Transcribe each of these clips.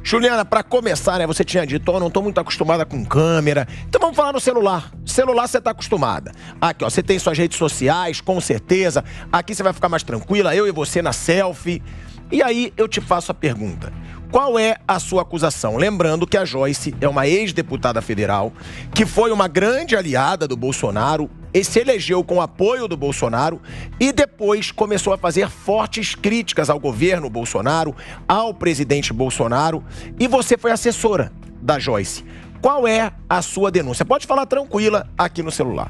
Juliana, pra começar, né, você tinha dito, eu não tô muito acostumada com câmera. Então vamos falar no celular. Celular você tá acostumada. Aqui, ó, você tem suas redes sociais, com certeza. Aqui você vai ficar mais tranquila, eu e você na selfie. E aí eu te faço a pergunta. Qual é a sua acusação? Lembrando que a Joyce é uma ex-deputada federal, que foi uma grande aliada do Bolsonaro, e se elegeu com o apoio do Bolsonaro e depois começou a fazer fortes críticas ao governo Bolsonaro, ao presidente Bolsonaro, e você foi assessora da Joyce. Qual é a sua denúncia? Pode falar tranquila aqui no celular.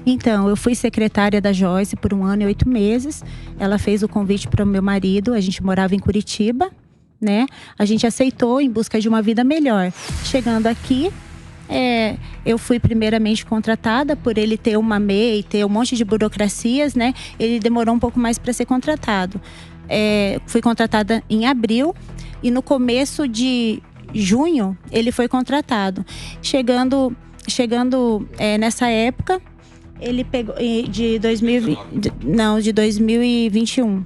Então, eu fui secretária da Joyce por 1 ano e 8 meses. Ela fez o convite para o meu marido, a gente morava em Curitiba, né? A gente aceitou em busca de uma vida melhor. Chegando aqui, eu fui primeiramente contratada por ele ter uma MEI, ter um monte de burocracias, né? Ele demorou um pouco mais para ser contratado. Fui contratada em abril e no começo de junho ele foi contratado. Chegando nessa época, ele pegou de 2021.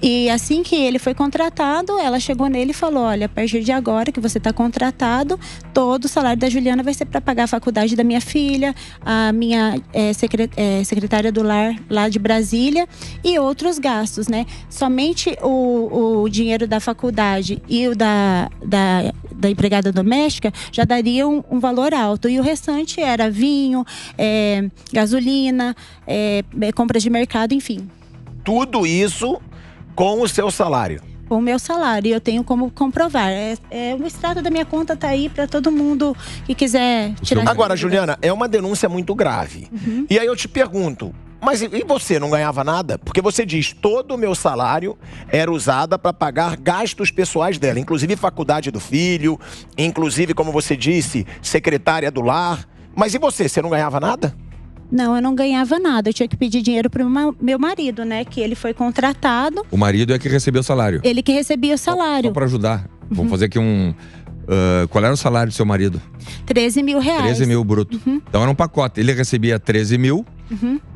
E assim que ele foi contratado, ela chegou nele e falou: olha, a partir de agora que você está contratado, todo o salário da Juliana vai ser para pagar a faculdade da minha filha, a minha secretária do lar lá de Brasília e outros gastos, né? Somente o dinheiro da faculdade e o da empregada doméstica já dariam um valor alto. E o restante era vinho, gasolina, compras de mercado, enfim. Tudo isso com o seu salário? Com o meu salário, eu tenho como comprovar. O extrato da minha conta tá aí para todo mundo que quiser tirar. Agora, Juliana, é uma denúncia muito grave. E aí eu te pergunto, mas e você não ganhava nada? Porque você diz, todo o meu salário era usado para pagar gastos pessoais dela, inclusive faculdade do filho, inclusive, como você disse, secretária do lar. Mas e você não ganhava nada? Não, eu não ganhava nada. Eu tinha que pedir dinheiro pro meu marido, né? Que ele foi contratado. O marido é que recebeu o salário. Ele que recebia o salário. Só para ajudar. Vamos fazer aqui qual era o salário do seu marido? 13 mil reais. 13 mil bruto. Então era um pacote. Ele recebia 13 mil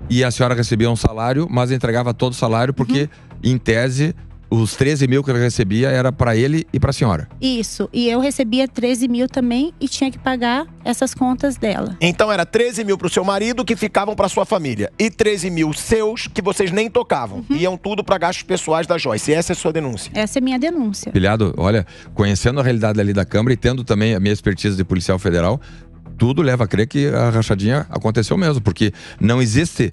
e a senhora recebia um salário, mas entregava todo o salário porque, em tese, os 13 mil que ele recebia era para ele e para a senhora. Isso. E eu recebia 13 mil também e tinha que pagar essas contas dela. Então era 13 mil pro seu marido que ficavam pra sua família. E 13 mil seus que vocês nem tocavam. Iam tudo pra gastos pessoais da Joyce. E essa é a sua denúncia? Essa é a minha denúncia. Pilhado, olha, conhecendo a realidade ali da Câmara e tendo também a minha expertise de policial federal, tudo leva a crer que a rachadinha aconteceu mesmo. Porque não existe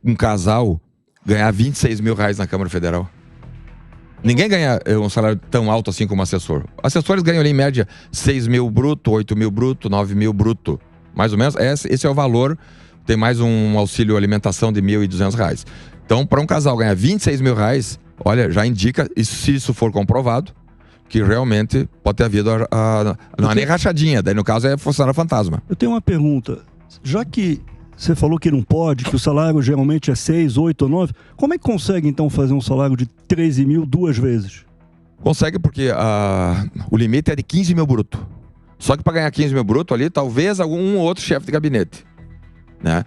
um casal ganhar 26 mil reais na Câmara Federal. Ninguém ganha um salário tão alto assim como assessor. Assessores ganham ali em média 6 mil bruto, 8 mil bruto, 9 mil bruto. Mais ou menos, esse é o valor. Tem mais um auxílio alimentação de R$1.200. Então, para um casal ganhar 26 mil reais, olha, já indica, se isso for comprovado, que realmente pode ter havido não é nem rachadinha, daí no caso é funcionário fantasma. Eu tenho uma pergunta. Já que você falou que não pode, que o salário geralmente é 6, 8 ou 9. Como é que consegue, então, fazer um salário de 13 mil 2 vezes? Consegue porque o limite é de 15 mil bruto. Só que para ganhar 15 mil bruto ali, talvez algum outro chefe de gabinete, né?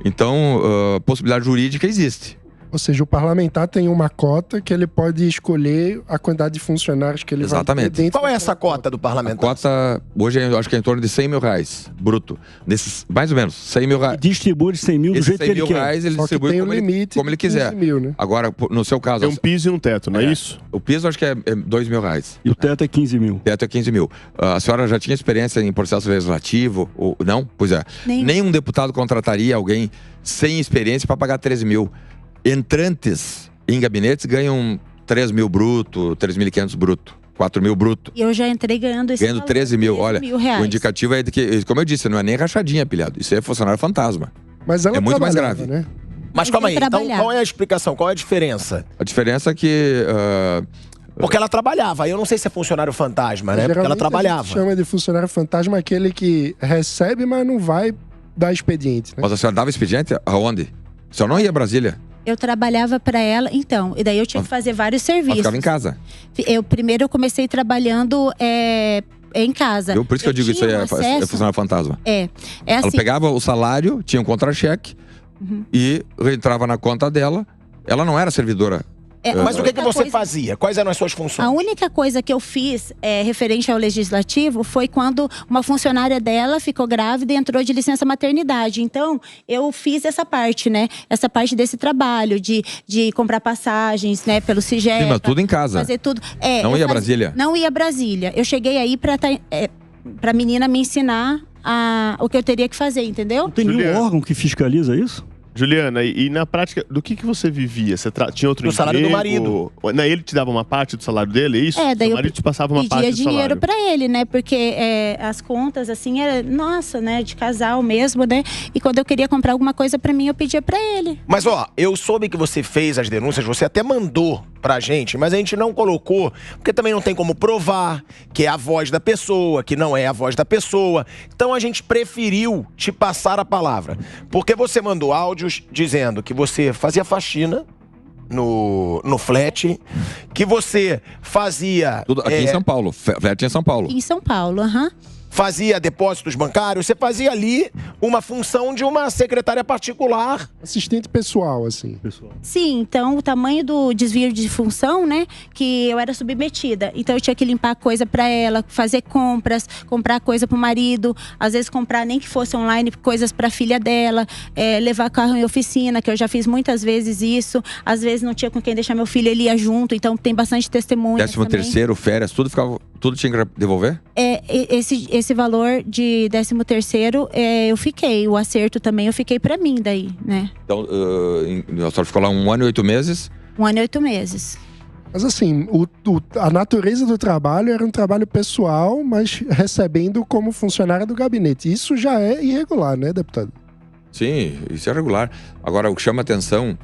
Então, possibilidade jurídica existe. Ou seja, o parlamentar tem uma cota que ele pode escolher a quantidade de funcionários que ele vai ter dentro. Qual é essa cota do parlamentar? A cota, hoje, eu acho que é em torno de 100 mil reais, bruto. Nesses, mais ou menos, 100 mil reais. Distribui 100 mil do jeito que ele quer. 100 mil reais, ele distribui como ele quiser. Mil, né? Agora, no seu caso... Tem um piso e um teto, não é isso? O piso, acho que é 2 mil reais. E o teto é 15 mil. O teto é 15 mil. A senhora já tinha experiência em processo legislativo? Ou não? Pois é. Nenhum deputado contrataria alguém sem experiência para pagar 13 mil. Entrantes em gabinetes ganham 3 mil bruto, 3.500 bruto, 4 mil bruto. E eu já entrei ganhando esse Ganhando 13 mil, olha, reais. O indicativo é de que, como eu disse, não é nem rachadinha, pilhado. Isso é funcionário fantasma. Mas ela é muito mais grave. Né? Mas calma aí, então qual é a explicação? Qual é a diferença? A diferença é que... Porque ela trabalhava, eu não sei se é funcionário fantasma, né? Porque ela trabalhava. A gente chama de funcionário fantasma aquele que recebe, mas não vai dar expediente. Né? Mas a senhora dava expediente aonde? A senhora não ia a Brasília? Eu trabalhava para ela, então, e daí eu tinha que fazer vários serviços. Ela ficava em casa? Primeiro eu comecei trabalhando em casa. Por isso que eu digo isso aí é funcionário fantasma. Assim. Ela pegava o salário, tinha um contra-cheque e entrava na conta dela. Ela não era servidora Mas o que você fazia? Quais eram as suas funções? A única coisa que eu fiz referente ao legislativo foi quando uma funcionária dela ficou grávida e entrou de licença maternidade. Então, eu fiz essa parte, né? Essa parte desse trabalho de comprar passagens, né? Pelo CIGEP. Sim, mas tudo em casa. Fazer tudo. Não ia a Brasília? Não ia a Brasília. Eu cheguei aí pra menina me ensinar o que eu teria que fazer, entendeu? Não tem nenhum órgão que fiscaliza isso? Juliana, e na prática, do que você vivia? Você tinha outro emprego? Do salário do marido. Ele te dava uma parte do salário dele, é isso? Daí o marido te passava uma parte do salário. pedia dinheiro pra ele, né? Porque as contas, assim, nossa, né? De casal mesmo, né? E quando eu queria comprar alguma coisa pra mim, eu pedia pra ele. Mas, eu soube que você fez as denúncias, você até mandou pra gente, mas a gente não colocou, porque também não tem como provar que é a voz da pessoa, que não é a voz da pessoa. Então a gente preferiu te passar a palavra, porque você mandou áudios dizendo que você fazia faxina no flat, que você fazia... Tudo aqui em São Paulo, flat em São Paulo. Em São Paulo, Fazia depósitos bancários, você fazia ali uma função de uma secretária particular. Assistente pessoal, assim. Sim, então o tamanho do desvio de função, né, que eu era submetida. Então eu tinha que limpar coisa pra ela, fazer compras, comprar coisa pro marido, às vezes comprar nem que fosse online coisas pra filha dela, levar carro em oficina, que eu já fiz muitas vezes isso. Às vezes não tinha com quem deixar meu filho, ele ia junto, então tem bastante testemunha. 13º, férias, tudo tinha que devolver? Esse valor de 13º, eu fiquei. O acerto também eu fiquei pra mim daí, né? Então, a senhora ficou lá 1 ano e 8 meses? 1 ano e 8 meses. Mas assim, a natureza do trabalho era um trabalho pessoal, mas recebendo como funcionária do gabinete. Isso já é irregular, né, deputado? Sim, isso é regular. Agora, o que chama atenção,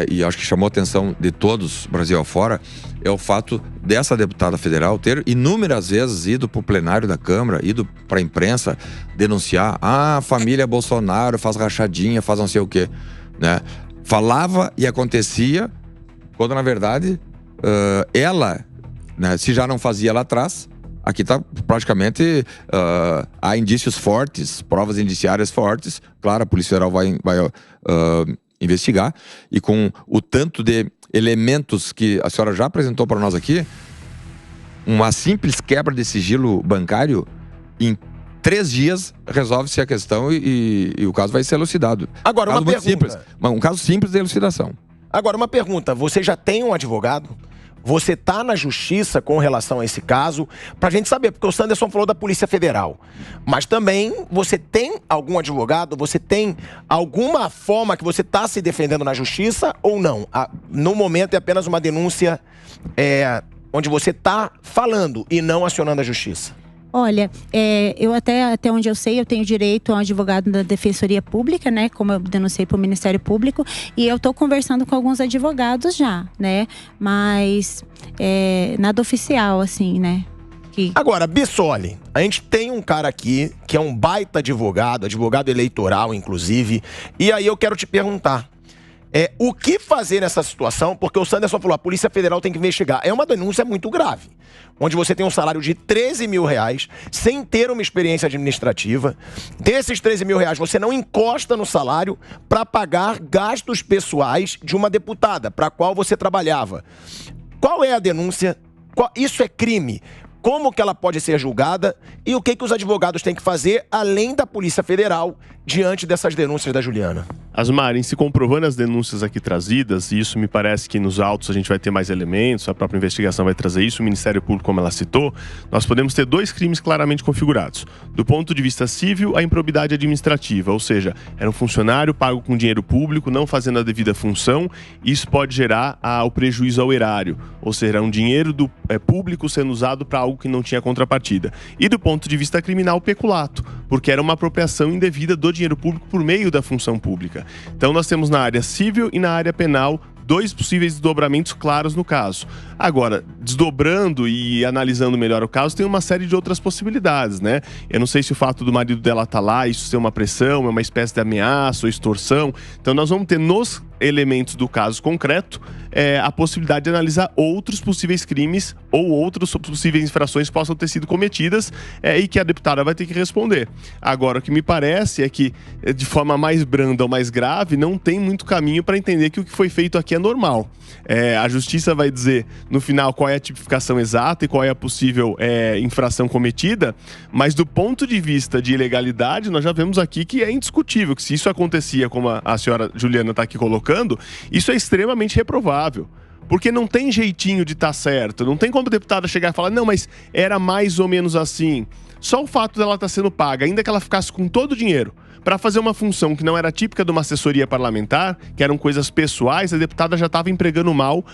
e acho que chamou a atenção de todos, Brasil afora, é o fato dessa deputada federal ter inúmeras vezes ido para o plenário da Câmara, ido para a imprensa denunciar: a família Bolsonaro faz rachadinha, faz não sei o quê, né? Falava e acontecia, quando na verdade ela, né, se já não fazia lá atrás, aqui está praticamente, há indícios fortes, provas indiciárias fortes. Claro, a Polícia Federal vai investigar, e com o tanto de elementos que a senhora já apresentou para nós aqui, uma simples quebra de sigilo bancário, em 3 dias resolve-se a questão e o caso vai ser elucidado. Agora, uma pergunta. Simples, um caso simples de elucidação. Agora, uma pergunta. Você já tem um advogado? Você tá na justiça com relação a esse caso? Pra gente saber, porque o Sanderson falou da Polícia Federal. Mas também, você tem algum advogado? Você tem alguma forma que você tá se defendendo na justiça ou não? No momento é apenas uma denúncia onde você tá falando e não acionando a justiça. Olha, eu até onde eu sei, eu tenho direito a um advogado da Defensoria Pública, né? Como eu denunciei para o Ministério Público. E eu estou conversando com alguns advogados já, né? Mas nada oficial, assim, né? Agora, Bissoli, a gente tem um cara aqui que é um baita advogado eleitoral, inclusive. E aí eu quero te perguntar. O que fazer nessa situação? Porque o Sanderson falou, a Polícia Federal tem que investigar. É uma denúncia muito grave, onde você tem um salário de 13 mil reais, sem ter uma experiência administrativa. Desses 13 mil reais, você não encosta no salário para pagar gastos pessoais de uma deputada, para a qual você trabalhava. Qual é a denúncia? Isso é crime? Como que ela pode ser julgada e o que os advogados têm que fazer, além da Polícia Federal, diante dessas denúncias da Juliana? Asmar, em se comprovando as denúncias aqui trazidas, e isso me parece que nos autos a gente vai ter mais elementos, a própria investigação vai trazer isso, o Ministério Público, como ela citou, nós podemos ter 2 crimes claramente configurados. Do ponto de vista civil, a improbidade administrativa, ou seja, era um funcionário pago com dinheiro público, não fazendo a devida função, isso pode gerar o prejuízo ao erário, ou seja, um dinheiro público sendo usado para algo que não tinha contrapartida. E do ponto de vista criminal, o peculato, porque era uma apropriação indevida do dinheiro público por meio da função pública. Então nós temos na área civil e na área penal 2 possíveis desdobramentos claros no caso. Agora, desdobrando e analisando melhor o caso, tem uma série de outras possibilidades, né? Eu não sei se o fato do marido dela estar lá, isso ser uma pressão, é uma espécie de ameaça ou extorsão. Então nós vamos ter nos elementos do caso concreto, a possibilidade de analisar outros possíveis crimes ou outras possíveis infrações que possam ter sido cometidas e que a deputada vai ter que responder. Agora, o que me parece é que, de forma mais branda ou mais grave, não tem muito caminho para entender que o que foi feito aqui é normal. A justiça vai dizer, no final, qual é a tipificação exata e qual é a possível infração cometida, mas do ponto de vista de ilegalidade, nós já vemos aqui que é indiscutível, que se isso acontecia, como a senhora Juliana está aqui colocando, isso é extremamente reprovável. Porque não tem jeitinho de estar certo. Não tem como a deputada chegar e falar, não, mas era mais ou menos assim. Só o fato dela estar sendo paga, ainda que ela ficasse com todo o dinheiro, para fazer uma função que não era típica de uma assessoria parlamentar, que eram coisas pessoais, a deputada já estava empregando mal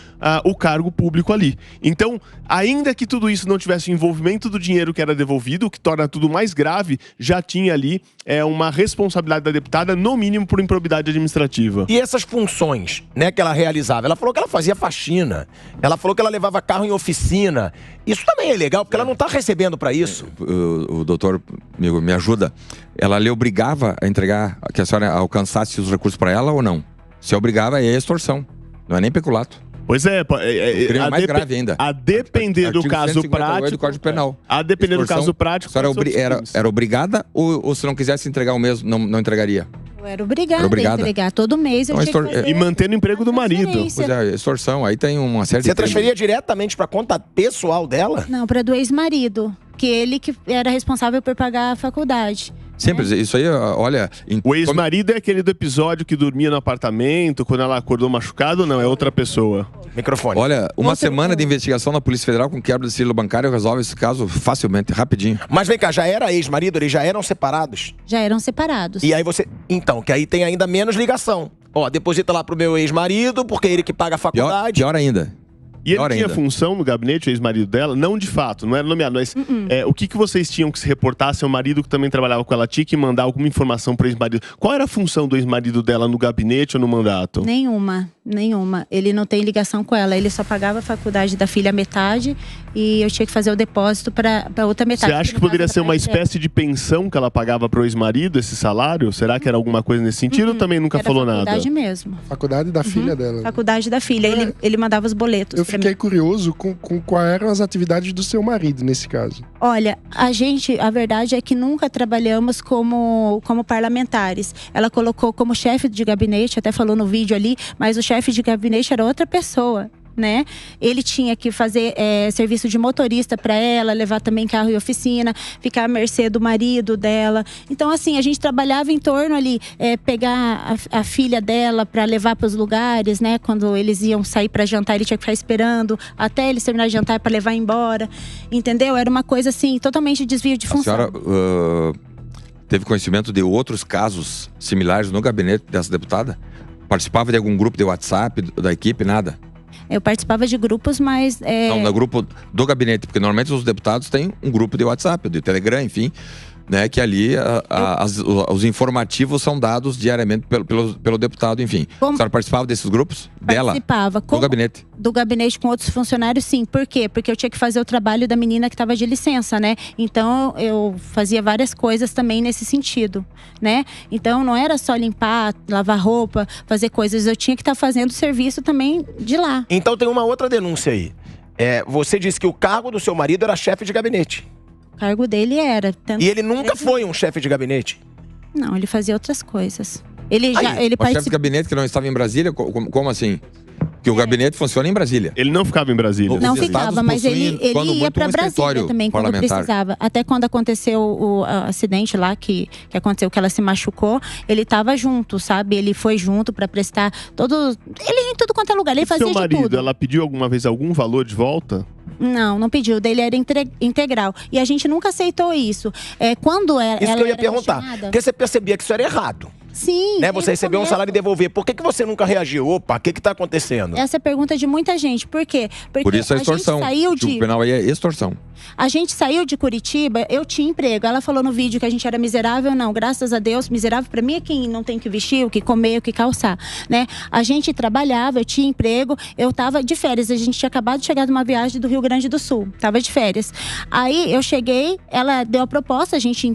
o cargo público ali. Então, ainda que tudo isso não tivesse o envolvimento do dinheiro que era devolvido, o que torna tudo mais grave, já tinha ali uma responsabilidade da deputada, no mínimo por improbidade administrativa. E essas funções, né, que ela realizava? Ela falou que ela fazia faxina, ela falou que ela levava carro em oficina. Isso também é legal, porque ela não está recebendo para isso. O doutor me ajuda. Ela lhe obrigava a entregar, que a senhora alcançasse os recursos para ela ou não? Se obrigava, é extorsão, não é nem peculato. Pois é, crime mais grave ainda. A depender do caso prático. Do Código Penal. A depender do caso prático. A senhora era obrigada ou se não quisesse entregar o mesmo, não entregaria? Eu era obrigada a entregar todo mês. Eu tinha que fazer e mantendo o emprego do marido. Pois é, extorsão. Aí tem uma série de. Você transferia diretamente para a conta pessoal dela? Não, para do ex-marido. Que ele que era responsável por pagar a faculdade. Simples, isso aí, olha... O ex-marido é aquele do episódio que dormia no apartamento, quando ela acordou machucado, ou não? É outra pessoa. Microfone. Olha, uma semana de investigação na Polícia Federal com quebra de sigilo bancário resolve esse caso facilmente, rapidinho. Mas vem cá, já era ex-marido? Eles já eram separados? Já eram separados. E aí você... Então, que aí tem ainda menos ligação. Ó, deposita lá pro meu ex-marido, porque é ele que paga a faculdade. Pior ainda. E ele tinha função no gabinete, o ex-marido dela? Não de fato, não era nomeado, mas o que vocês tinham que se reportar? Seu marido que também trabalhava com ela tinha que mandar alguma informação para o ex-marido. Qual era a função do ex-marido dela no gabinete ou no mandato? Nenhuma. Ele não tem ligação com ela, ele só pagava a faculdade da filha metade e eu tinha que fazer o depósito para outra metade. Você acha que poderia ser uma espécie de pensão que ela pagava para o ex-marido, esse salário? Será que era alguma coisa nesse sentido ou também nunca falou nada? Faculdade mesmo. Faculdade da filha dela. Faculdade da filha, ele mandava os boletos. Eu fiquei curioso com quais eram as atividades do seu marido nesse caso. Olha, a verdade é que nunca trabalhamos como parlamentares. Ela colocou como chefe de gabinete, até falou no vídeo ali, mas o chefe de gabinete era outra pessoa, né? Ele tinha que fazer serviço de motorista para ela, levar também carro e oficina, ficar à mercê do marido dela. Então, assim, a gente trabalhava em torno ali, pegar a filha dela para levar para os lugares, né? Quando eles iam sair para jantar, ele tinha que ficar esperando até eles terminar de jantar para levar embora, entendeu? Era uma coisa assim, totalmente desvio de função. A senhora teve conhecimento de outros casos similares no gabinete dessa deputada? Participava de algum grupo de WhatsApp da equipe, nada? Eu participava de grupos, mas... Não, no grupo do gabinete, porque normalmente os deputados têm um grupo de WhatsApp, de Telegram, enfim, né, que ali os informativos são dados diariamente pelo deputado, enfim. A senhora participava desses grupos? Participava. Do gabinete? Do gabinete com outros funcionários, sim. Por quê? Porque eu tinha que fazer o trabalho da menina que estava de licença, né? Então, eu fazia várias coisas também nesse sentido, né? Então, não era só limpar, lavar roupa, fazer coisas. Eu tinha que estar fazendo serviço também de lá. Então, tem uma outra denúncia aí. Você disse que o cargo do seu marido era chefe de gabinete. O cargo dele era... E ele nunca foi um chefe de gabinete? Não, ele fazia outras coisas. Ele chefe de gabinete que não estava em Brasília? Como assim? Que o gabinete funciona em Brasília. Ele não ficava em Brasília. Não ficava, mas ele ia para Brasília também quando precisava. Até quando aconteceu o acidente lá, que aconteceu, que ela se machucou, ele estava junto, sabe? Ele foi junto para prestar ele ia em tudo quanto é lugar, ele fazia de tudo. Seu marido, ela pediu alguma vez algum valor de volta? Não pediu. Dele era integral. E a gente nunca aceitou isso. Quando ela isso que eu ia perguntar. Porque você percebia que isso era errado. Sim. Né? Você recebeu um salário e devolver. Por que você nunca reagiu? Opa, o que está acontecendo? Essa é a pergunta de muita gente. Por quê? Porque por isso a extorsão. O penal aí é extorsão. A gente saiu de Curitiba, eu tinha emprego. Ela falou no vídeo que a gente era miserável. Não, graças a Deus, miserável para mim é quem não tem o que vestir, o que comer, o que calçar, né? A gente trabalhava, eu tinha emprego, eu tava de férias. A gente tinha acabado de chegar de uma viagem do Rio Grande do Sul. Tava de férias. Aí eu cheguei, ela deu a proposta, a gente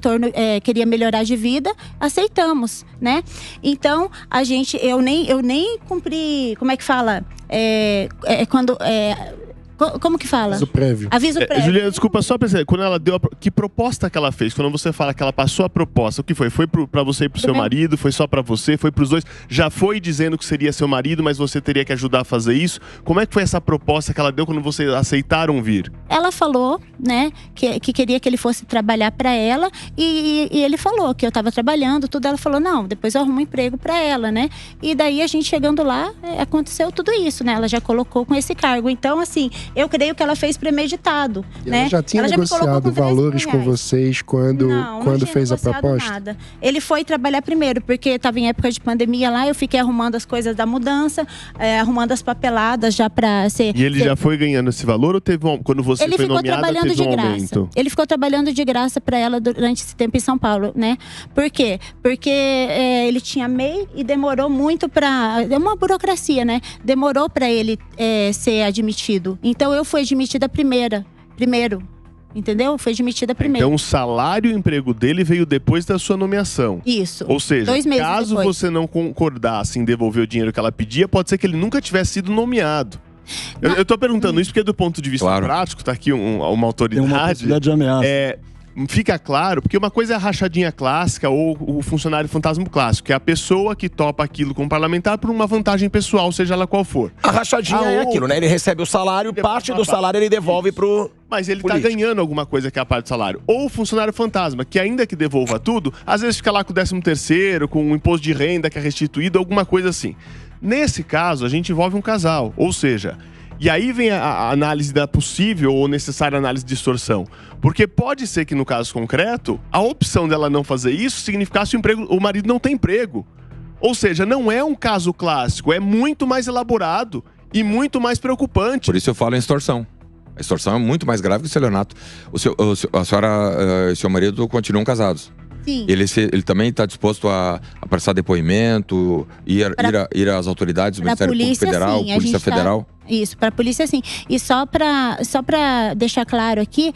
queria melhorar de vida, aceitamos, né? né? Então, eu nem cumpri, como é que fala? Como que fala? Aviso prévio. Aviso prévio. Juliana, desculpa, só pra dizer, quando ela deu que proposta que ela fez? Quando você fala que ela passou a proposta, o que foi? Foi pra você e pro seu marido? Foi só pra você? Foi pros dois? Já foi dizendo que seria seu marido, mas você teria que ajudar a fazer isso? Como é que foi essa proposta que ela deu quando vocês aceitaram vir? Ela falou, né, que queria que ele fosse trabalhar pra ela e ele falou que eu tava trabalhando, tudo. Ela falou, não, depois eu arrumo um emprego pra ela, né? E daí a gente chegando lá, aconteceu tudo isso, né? Ela já colocou com esse cargo. Então, assim, eu creio que ela fez premeditado, né? Ela já tinha negociado valores com vocês quando fez a proposta? Nada. Ele foi trabalhar primeiro, porque estava em época de pandemia lá, eu fiquei arrumando as coisas da mudança, arrumando as papeladas já para ser... E ele já foi ganhando esse valor ou teve quando você foi nomeada, teve um aumento? Ele ficou trabalhando de graça para ela durante esse tempo em São Paulo, né? Por quê? Porque ele tinha MEI e demorou muito para... É uma burocracia, né? Demorou para ele ser admitido. Então, eu fui admitida primeiro. Entendeu? Foi admitida primeiro. Então, o salário e o emprego dele veio depois da sua nomeação. Isso. Ou seja, 2 meses caso depois. você não concordasse em devolver o dinheiro que ela pedia, pode ser que ele nunca tivesse sido nomeado. Eu tô perguntando isso porque, do ponto de vista prático, tá aqui uma autoridade. Tem uma possibilidade de ameaça. Fica claro, porque uma coisa é a rachadinha clássica ou o funcionário fantasma clássico, que é a pessoa que topa aquilo como parlamentar por uma vantagem pessoal, seja ela qual for. A rachadinha é aquilo, né? Ele recebe o salário, parte do salário ele devolve pro... Mas ele tá ganhando alguma coisa que é a parte do salário. Ou o funcionário fantasma, que ainda que devolva tudo, às vezes fica lá com o 13º, com o imposto de renda que é restituído, alguma coisa assim. Nesse caso, a gente envolve um casal, ou seja... E aí vem a análise da possível ou necessária análise de extorsão. Porque pode ser que, no caso concreto, a opção dela não fazer isso significasse o marido não ter emprego. Ou seja, não é um caso clássico, é muito mais elaborado e muito mais preocupante. Por isso eu falo em extorsão. A extorsão é muito mais grave que o estelionato. A senhora e seu marido continuam casados. Sim. Ele também está disposto a prestar depoimento, ir às autoridades do Ministério Público Federal, sim, Polícia Federal? Isso, para a polícia sim. E só para deixar claro aqui,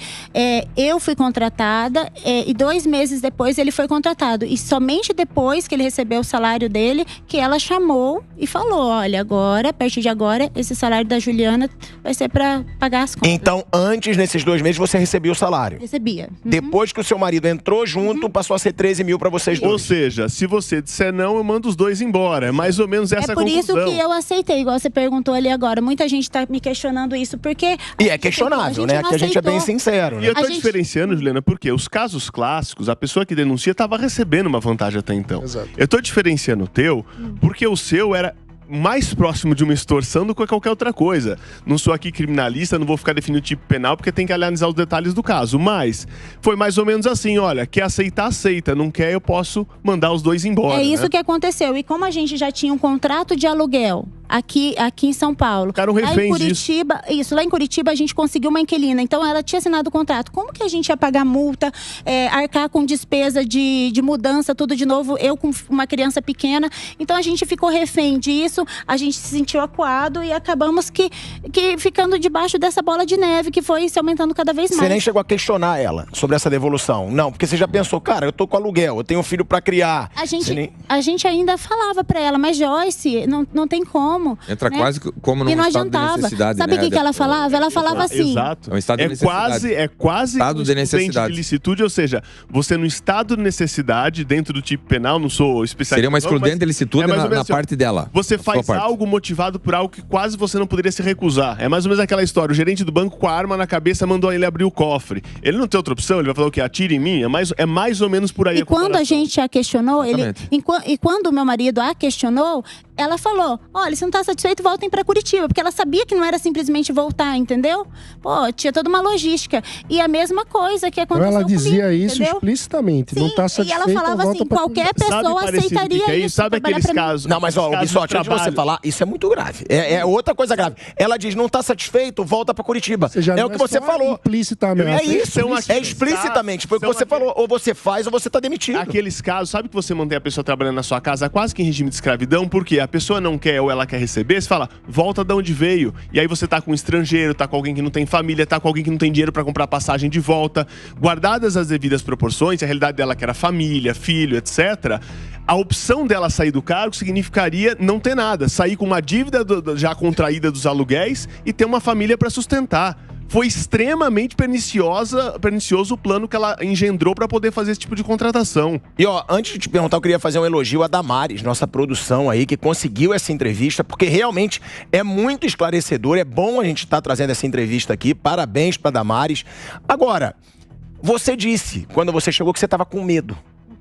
eu fui contratada e 2 meses depois ele foi contratado. E somente depois que ele recebeu o salário dele, que ela chamou e falou, olha, agora, a partir de agora, esse salário da Juliana vai ser para pagar as contas. Então, antes, nesses 2 meses, você recebia o salário? Recebia. Depois que o seu marido entrou junto, passou a ser 13 mil para vocês dois. Ou seja, se você disser não, eu mando os dois embora. É mais ou menos essa a conclusão. É por isso que eu aceitei, igual você perguntou ali agora. Muita gente tá me questionando isso, porque... E é questionável, né? Aqui a gente é bem sincero, né? E eu tô diferenciando, Juliana, porque os casos clássicos, a pessoa que denuncia estava recebendo uma vantagem até então. Exato. Eu tô diferenciando o teu, porque o seu era mais próximo de uma extorsão do que qualquer outra coisa. Não sou aqui criminalista, não vou ficar definindo o tipo penal, porque tem que analisar os detalhes do caso. Mas foi mais ou menos assim, olha, quer aceitar, aceita. Não quer, eu posso mandar os dois embora. É isso que aconteceu. E como a gente já tinha um contrato de aluguel aqui em São Paulo. Ficaram reféns lá em Curitiba, lá em Curitiba a gente conseguiu uma inquilina. Então ela tinha assinado o contrato. Como que a gente ia pagar multa, arcar com despesa de mudança, tudo de novo, eu com uma criança pequena. Então a gente ficou refém disso, a gente se sentiu acuado e acabamos que ficando debaixo dessa bola de neve que foi se aumentando cada vez mais. Você nem chegou a questionar ela sobre essa devolução? Não, porque você já pensou, cara, eu tô com aluguel, eu tenho um filho pra criar. A gente ainda falava pra ela, mas Joyce, não tem como. Entra, né? Quase como num e não estado adiantava. De necessidade. Sabe o que ela falava? Ela falava assim. Exato. É um estado de necessidade. É quase estado de necessidade. De licitude, ou seja, você no estado de necessidade, dentro do tipo penal, não sou especialista. Seria uma excludente de licitude na parte dela. Você faz algo motivado por algo que quase você não poderia se recusar. É mais ou menos aquela história. O gerente do banco com a arma na cabeça mandou ele abrir o cofre. Ele não tem outra opção, ele vai falar o quê? Atire em mim? É mais ou menos por aí. E quando a gente a questionou, e quando o meu marido a questionou, ela falou, olha, se não tá satisfeito, voltem pra Curitiba. Porque ela sabia que não era simplesmente voltar, entendeu? Pô, tinha toda uma logística. E a mesma coisa que aconteceu ela dizia comigo, isso entendeu? explicitamente. Sim, não tá satisfeito, e ela falava assim, qualquer pessoa aceitaria isso. Sabe aqueles casos? Não, mas ó, o Bissotti, antes de você falar, isso é muito grave. É outra coisa grave. Ela diz, não tá satisfeito, volta pra Curitiba. É o que você falou. Implicitamente. É isso, é explicitamente. Foi o que você falou. Ou você faz ou você tá demitido. Aqueles casos, sabe que você mantém a pessoa trabalhando na sua casa quase que em regime de escravidão, porque a pessoa não quer ou ela quer quer receber, você fala, volta de onde veio. E aí você tá com um estrangeiro, tá com alguém que não tem família, tá com alguém que não tem dinheiro pra comprar passagem de volta. Guardadas as devidas proporções, a realidade dela que era família, filho, etc., a opção dela sair do cargo significaria não ter nada. Sair com uma dívida já contraída dos aluguéis e ter uma família pra sustentar. Foi extremamente pernicioso o plano que ela engendrou para poder fazer esse tipo de contratação. E ó, antes de te perguntar, eu queria fazer um elogio a Damares, nossa produção aí, que conseguiu essa entrevista, porque realmente é muito esclarecedor, é bom a gente estar trazendo essa entrevista aqui, parabéns pra Damares. Agora, você disse, quando você chegou, que você estava com medo.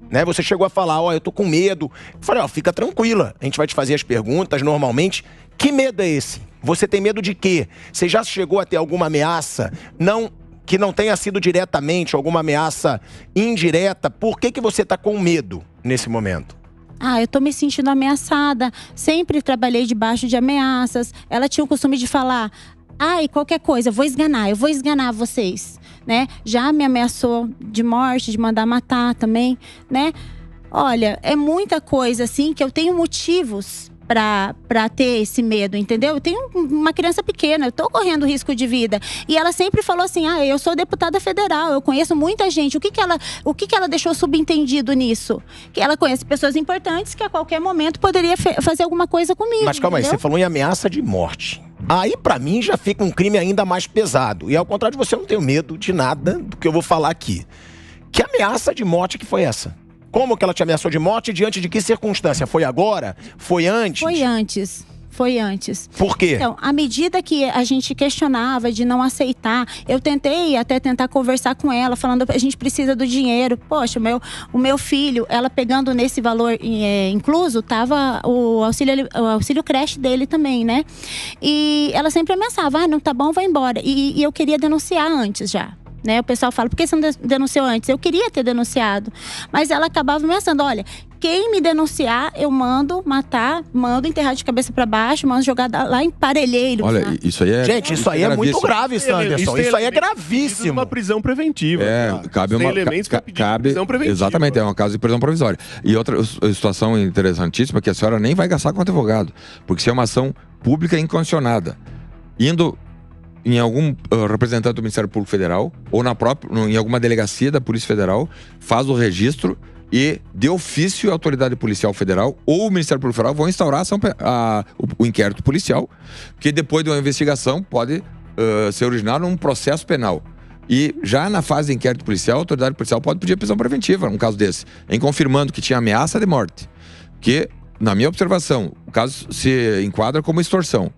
Né? Você chegou a falar, ó, eu tô com medo. Eu falei, ó, fica tranquila, a gente vai te fazer as perguntas normalmente. Que medo é esse? Você tem medo de quê? Você já chegou a ter alguma ameaça? Que não tenha sido diretamente, alguma ameaça indireta? Por que você tá com medo nesse momento? Eu tô me sentindo ameaçada. Sempre trabalhei debaixo de ameaças. Ela tinha o costume de falar, qualquer coisa, eu vou esganar vocês, né? Já me ameaçou de morte, de mandar matar também, né? Olha, é muita coisa assim que eu tenho motivos pra ter esse medo, entendeu? Eu tenho uma criança pequena, eu tô correndo risco de vida. E ela sempre falou assim, eu sou deputada federal, eu conheço muita gente. O que que ela deixou subentendido nisso? Que ela conhece pessoas importantes que a qualquer momento poderia fazer alguma coisa comigo. Mas calma aí, você falou em ameaça de morte. Aí pra mim já fica um crime ainda mais pesado. E ao contrário de você, eu não tenho medo de nada do que eu vou falar aqui. Que ameaça de morte que foi essa? Como que ela te ameaçou de morte? Diante de que circunstância? Foi agora? Foi antes? Foi antes. Por quê? Então, à medida que a gente questionava de não aceitar, eu tentei até tentar conversar com ela, falando, a gente precisa do dinheiro. Poxa, o meu filho, ela pegando nesse valor incluso, tava o auxílio creche dele também, né? E ela sempre ameaçava, não tá bom, vai embora. E eu queria denunciar antes já. Né? O pessoal fala, por que você não denunciou antes? Eu queria ter denunciado. Mas ela acabava ameaçando, olha, quem me denunciar, eu mando matar, mando enterrar de cabeça pra baixo, mando jogar lá em Parelheiros. Olha, né? isso aí é... Gente, isso aí é muito grave, Sanderson. Isso aí é gravíssimo. Uma prisão preventiva. Cabe uma... prisão preventiva. Exatamente, é uma causa de prisão provisória. E outra situação interessantíssima, que a senhora nem vai gastar com advogado, porque se é uma ação pública incondicionada, indo em algum representante do Ministério Público Federal ou em alguma delegacia da Polícia Federal, faz o registro e, de ofício, a Autoridade Policial Federal ou o Ministério Público Federal vão instaurar o inquérito policial, que depois de uma investigação pode ser originado num processo penal. E já na fase de inquérito policial, a Autoridade Policial pode pedir prisão preventiva, num caso desse, em confirmando que tinha ameaça de morte, que... Na minha observação, o caso se enquadra como extorsão.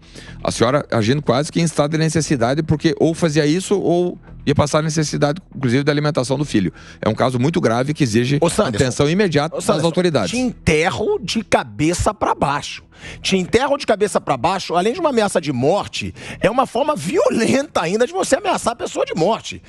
A senhora agindo quase que em estado de necessidade, porque ou fazia isso ou ia passar a necessidade, inclusive, da alimentação do filho. É um caso muito grave que exige atenção imediata das autoridades. Te enterro de cabeça pra baixo. Te enterro de cabeça pra baixo, além de uma ameaça de morte, é uma forma violenta ainda de você ameaçar a pessoa de morte.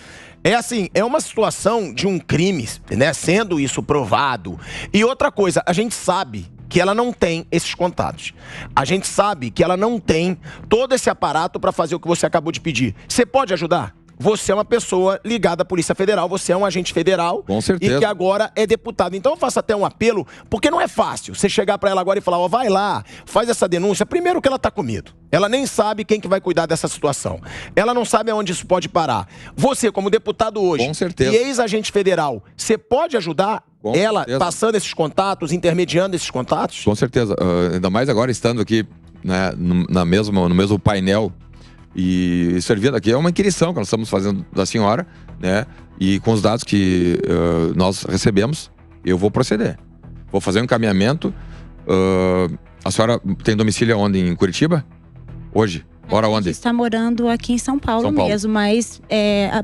É assim, é uma situação de um crime, né? Sendo isso provado. E outra coisa, a gente sabe que ela não tem esses contatos. A gente sabe que ela não tem todo esse aparato para fazer o que você acabou de pedir. Você pode ajudar? Você é uma pessoa ligada à Polícia Federal, você é um agente federal. Com certeza. E que agora é deputado. Então eu faço até um apelo, porque não é fácil você chegar para ela agora e falar, vai lá, faz essa denúncia. Primeiro que ela tá com medo. Ela nem sabe quem que vai cuidar dessa situação. Ela não sabe aonde isso pode parar. Você, como deputado hoje, com certeza, e ex-agente federal, você pode ajudar com ela certeza, passando esses contatos, intermediando esses contatos? Com certeza. Ainda mais agora estando aqui, né, no mesmo painel e servindo aqui. É uma inquirição que nós estamos fazendo da senhora, né? E com os dados que nós recebemos, eu vou proceder. Vou fazer um encaminhamento. A senhora tem domicílio onde? Em Curitiba? Hoje? Mora onde? A gente está morando aqui em São Paulo mesmo, mas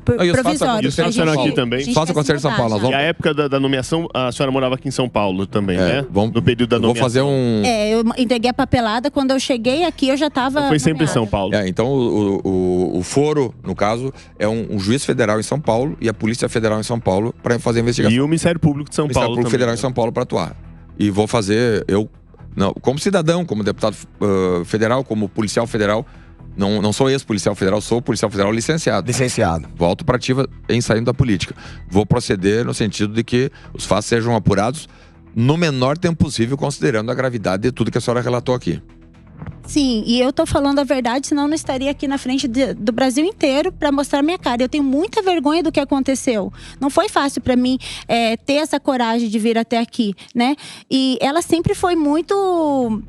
provisório. Isso funciona aqui também. Faça com a Conselho de São Paulo. E a época da nomeação, a senhora morava aqui em São Paulo também, né? No período da nomeação. Vou fazer um... eu entreguei a papelada, quando eu cheguei aqui eu já estava... Foi sempre em São Paulo. Então o foro, no caso, é um juiz federal em São Paulo e a Polícia Federal em São Paulo para fazer a investigação. E o Ministério Público de São Paulo também. O Ministério Público Federal em São Paulo para atuar. E vou fazer, como cidadão, como deputado federal, como policial federal. Não sou ex-policial federal, sou policial federal licenciado. Licenciado. Volto para ativa em saindo da política. Vou proceder no sentido de que os fatos sejam apurados no menor tempo possível, considerando a gravidade de tudo que a senhora relatou aqui. Sim, e eu tô falando a verdade, senão eu não estaria aqui na frente do Brasil inteiro para mostrar minha cara. Eu tenho muita vergonha do que aconteceu. Não foi fácil para mim ter essa coragem de vir até aqui, né? E ela sempre foi muito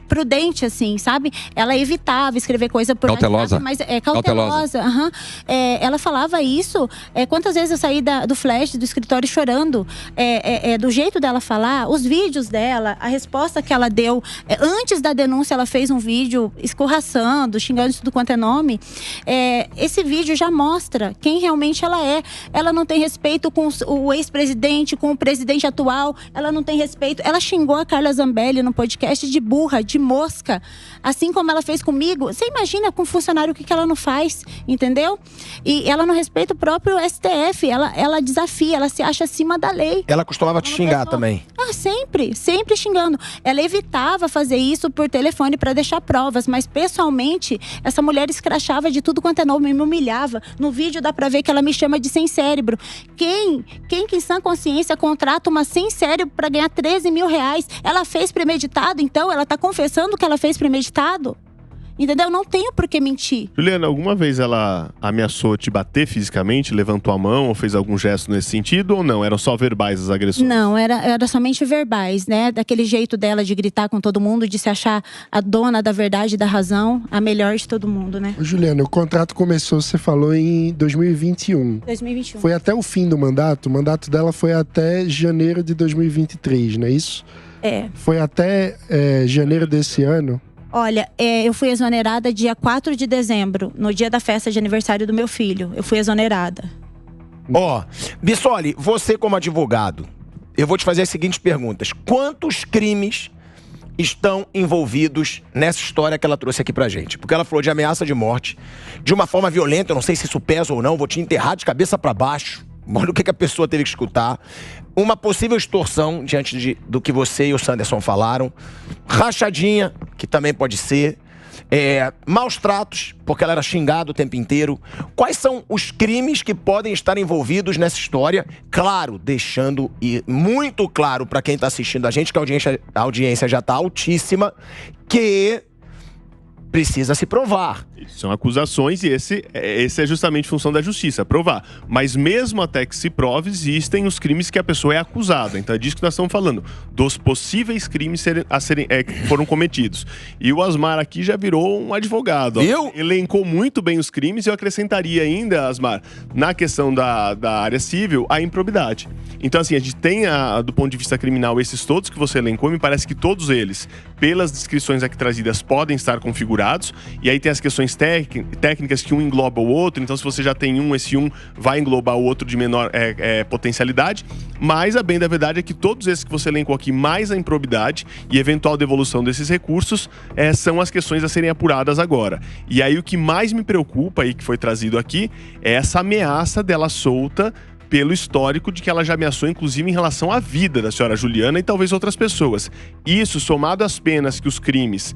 prudente, assim, sabe? Ela evitava escrever coisa por cautelosa. WhatsApp, mas cautelosa. Uhum. Ela falava isso. Quantas vezes eu saí do flash, do escritório chorando, do jeito dela falar, os vídeos dela, a resposta que ela deu. Antes da denúncia, ela fez um vídeo escorraçando, xingando de tudo quanto é nome. Esse vídeo já mostra quem realmente ela é. Ela não tem respeito com o ex-presidente, com o presidente atual. Ela não tem respeito. Ela xingou a Carla Zambelli no podcast de burra, de mosca, assim como ela fez comigo. Você imagina com um funcionário o que ela não faz, entendeu? E ela não respeita o próprio STF, ela desafia, ela se acha acima da lei. Ela costumava te xingar também? Sempre xingando. Ela evitava fazer isso por telefone para deixar provas, mas pessoalmente, essa mulher escrachava de tudo quanto é nome, me humilhava. No vídeo dá pra ver que ela me chama de sem cérebro. Quem que em sã consciência contrata uma sem cérebro para ganhar 13 mil reais? Ela fez premeditado, então? Ela tá confessando que ela fez premeditado? Entendeu? Não tenho por que mentir. Juliana, alguma vez ela ameaçou te bater fisicamente, levantou a mão ou fez algum gesto nesse sentido ou não? Eram só verbais as agressões? Não, era somente verbais, né? Daquele jeito dela de gritar com todo mundo, de se achar a dona da verdade e da razão, a melhor de todo mundo, né? Juliana, o contrato começou, você falou, em 2021. 2021. Foi até o fim do mandato. O mandato dela foi até janeiro de 2023, não é isso? Foi até janeiro desse ano. Olha, eu fui exonerada dia 4 de dezembro, no dia da festa de aniversário do meu filho. Eu fui exonerada. Bissoli, você como advogado, eu vou te fazer as seguintes perguntas. Quantos crimes estão envolvidos nessa história que ela trouxe aqui pra gente? Porque ela falou de ameaça de morte, de uma forma violenta, eu não sei se isso pesa ou não, vou te enterrar de cabeça pra baixo. Olha o que a pessoa teve que escutar. Uma possível extorsão, diante do que você e o Sanderson falaram. Rachadinha, que também pode ser. Maus tratos, porque ela era xingada o tempo inteiro. Quais são os crimes que podem estar envolvidos nessa história? Claro, deixando muito claro para quem está assistindo a gente, que a audiência já está altíssima, que precisa se provar. São acusações e esse é justamente função da justiça, provar. Mas mesmo até que se prove, existem os crimes que a pessoa é acusada. Então é disso que nós estamos falando, dos possíveis crimes que foram cometidos. E o Asmar aqui já virou um advogado. Elencou muito bem os crimes e eu acrescentaria ainda, Asmar, na questão da área civil, a improbidade. Então assim, a gente tem, do ponto de vista criminal, esses todos que você elencou, me parece que todos eles, pelas descrições aqui trazidas, podem estar configurados. E aí tem as questões técnicas que um engloba o outro, então se você já tem esse um vai englobar o outro de menor potencialidade, mas a bem da verdade é que todos esses que você elencou aqui, mais a improbidade e eventual devolução desses recursos, são as questões a serem apuradas agora. E aí o que mais me preocupa e que foi trazido aqui é essa ameaça dela solta pelo histórico de que ela já ameaçou, inclusive, em relação à vida da senhora Juliana e talvez outras pessoas. Isso, somado às penas que os crimes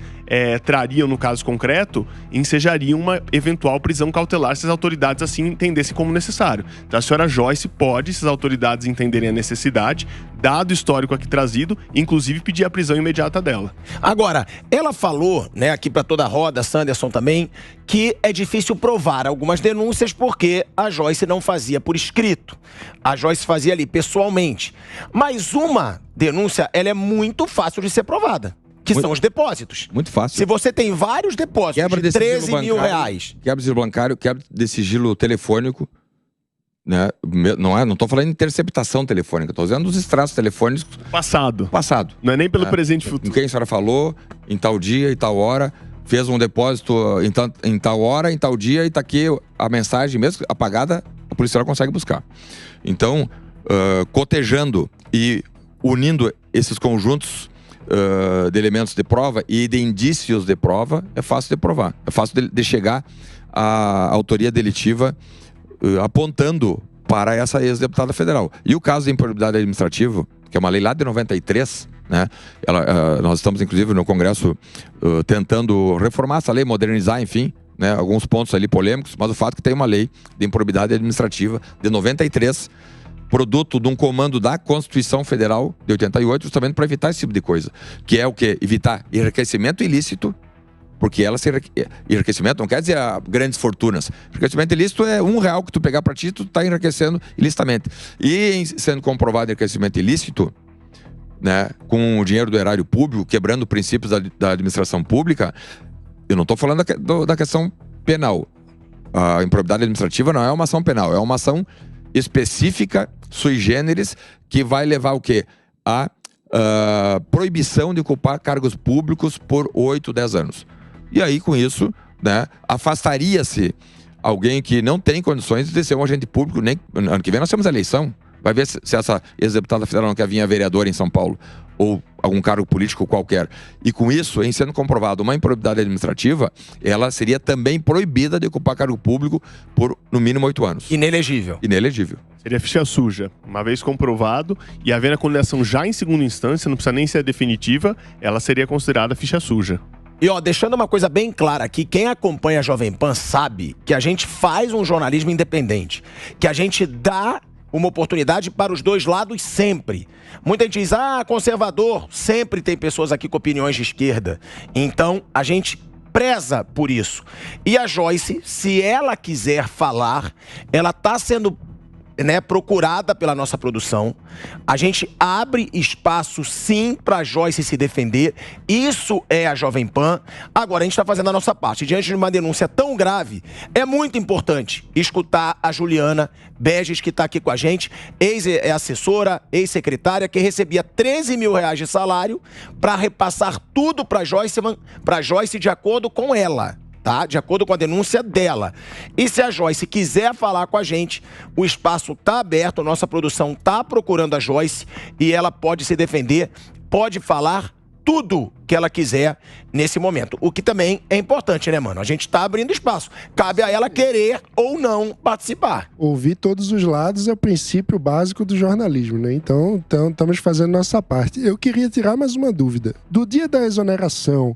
trariam no caso concreto, ensejaria uma eventual prisão cautelar se as autoridades assim entendessem como necessário. Então a senhora Joyce pode, se as autoridades entenderem a necessidade, dado o histórico aqui trazido, inclusive pedir a prisão imediata dela. Agora, ela falou, né, aqui para toda a roda, Sanderson também, que é difícil provar algumas denúncias porque a Joyce não fazia por escrito. A Joyce fazia ali pessoalmente. Mas uma denúncia, ela é muito fácil de ser provada. Que são os depósitos. Muito fácil. Se você tem vários depósitos de 13 mil reais. Quebra de sigilo bancário, quebra de sigilo telefônico. Né? Não estou falando de interceptação telefônica, estou dizendo dos extratos telefônicos. Passado. Não é nem pelo presente futuro. Com quem a senhora falou, em tal dia e tal hora, fez um depósito em tal hora, em tal dia, e está aqui a mensagem, mesmo apagada, a polícia consegue buscar. Então, cotejando e unindo esses conjuntos de elementos de prova e de indícios de prova, é fácil de provar. É fácil de chegar à autoria delitiva apontando para essa ex-deputada federal. E o caso de improbidade administrativa, que é uma lei lá de 93, né? Nós estamos, inclusive, no Congresso tentando reformar essa lei, modernizar, enfim, né? Alguns pontos ali polêmicos, mas o fato é que tem uma lei de improbidade administrativa de 93 produto de um comando da Constituição Federal de 88, justamente para evitar esse tipo de coisa. Que é o quê? Evitar enriquecimento ilícito, porque enriquecimento não quer dizer grandes fortunas. Enriquecimento ilícito é R$1 que tu pegar para ti, tu tá enriquecendo ilicitamente. E sendo comprovado enriquecimento ilícito, né, com o dinheiro do erário público, quebrando princípios da administração pública, eu não estou falando da questão penal. A improbidade administrativa não é uma ação penal, é uma ação específica, sui generis, que vai levar o quê? A proibição de ocupar cargos públicos por 8, 10 anos. E aí, com isso, né, afastaria-se alguém que não tem condições de ser um agente público. Nem ano que vem nós temos a eleição. Vai ver se essa ex-deputada federal não quer vir a vereadora em São Paulo, ou algum cargo político qualquer. E com isso, em sendo comprovado uma improbidade administrativa, ela seria também proibida de ocupar cargo público por, no mínimo, 8 anos. Inelegível. Inelegível. Seria ficha suja. Uma vez comprovado e havendo a condenação já em segunda instância, não precisa nem ser definitiva, ela seria considerada ficha suja. E ó, deixando uma coisa bem clara aqui, quem acompanha a Jovem Pan sabe que a gente faz um jornalismo independente, que a gente dá uma oportunidade para os dois lados sempre. Muita gente diz, conservador, sempre tem pessoas aqui com opiniões de esquerda. Então, a gente preza por isso. E a Joyce, se ela quiser falar, ela está sendo, né, procurada pela nossa produção. A gente abre espaço, sim, para a Joyce se defender. Isso é a Jovem Pan. Agora, a gente está fazendo a nossa parte. Diante de uma denúncia tão grave, é muito importante escutar a Juliana Beges, que está aqui com a gente, ex-assessora, ex-secretária, que recebia R$13 mil de salário para repassar tudo para Joyce de acordo com ela. Tá? De acordo com a denúncia dela. E se a Joyce quiser falar com a gente, o espaço está aberto, a nossa produção está procurando a Joyce e ela pode se defender, pode falar tudo que ela quiser nesse momento. O que também é importante, né, mano? A gente está abrindo espaço. Cabe a ela querer ou não participar. Ouvir todos os lados é o princípio básico do jornalismo, né? Então estamos fazendo nossa parte. Eu queria tirar mais uma dúvida. Do dia da exoneração,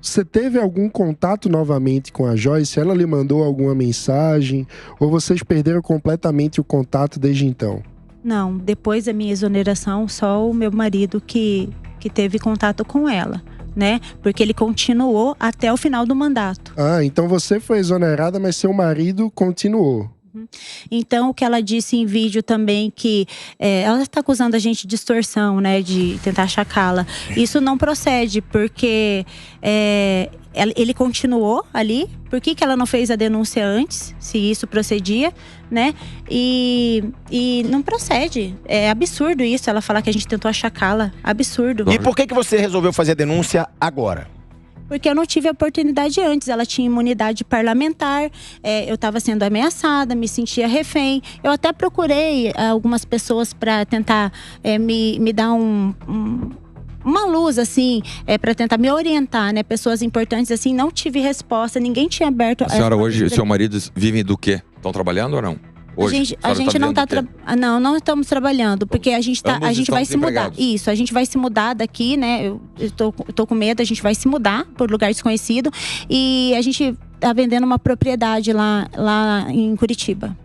você teve algum contato novamente com a Joyce? Ela lhe mandou alguma mensagem? Ou vocês perderam completamente o contato desde então? Não, depois da minha exoneração, só o meu marido que teve contato com ela, né? Porque ele continuou até o final do mandato. Então você foi exonerada, mas seu marido continuou. Então, o que ela disse em vídeo também, que ela está acusando a gente de extorsão, né, de tentar chacá-la. Isso não procede, porque ele continuou ali. Por que ela não fez a denúncia antes, se isso procedia, né? E não procede. É absurdo isso, ela falar que a gente tentou achacá-la. Absurdo. E por que você resolveu fazer a denúncia agora? Porque eu não tive a oportunidade antes. Ela tinha imunidade parlamentar, eu estava sendo ameaçada, me sentia refém. Eu até procurei algumas pessoas para tentar me dar uma luz, assim, para tentar me orientar, né? Pessoas importantes, assim, não tive resposta, ninguém tinha aberto. A senhora hoje, seu marido vivem do quê? Estão trabalhando ou não? Hoje, a gente não está não estamos trabalhando, porque a gente vai se mudar. Isso, a gente vai se mudar daqui, né? Eu tô com medo, a gente vai se mudar por lugar desconhecido e a gente tá vendendo uma propriedade lá em Curitiba.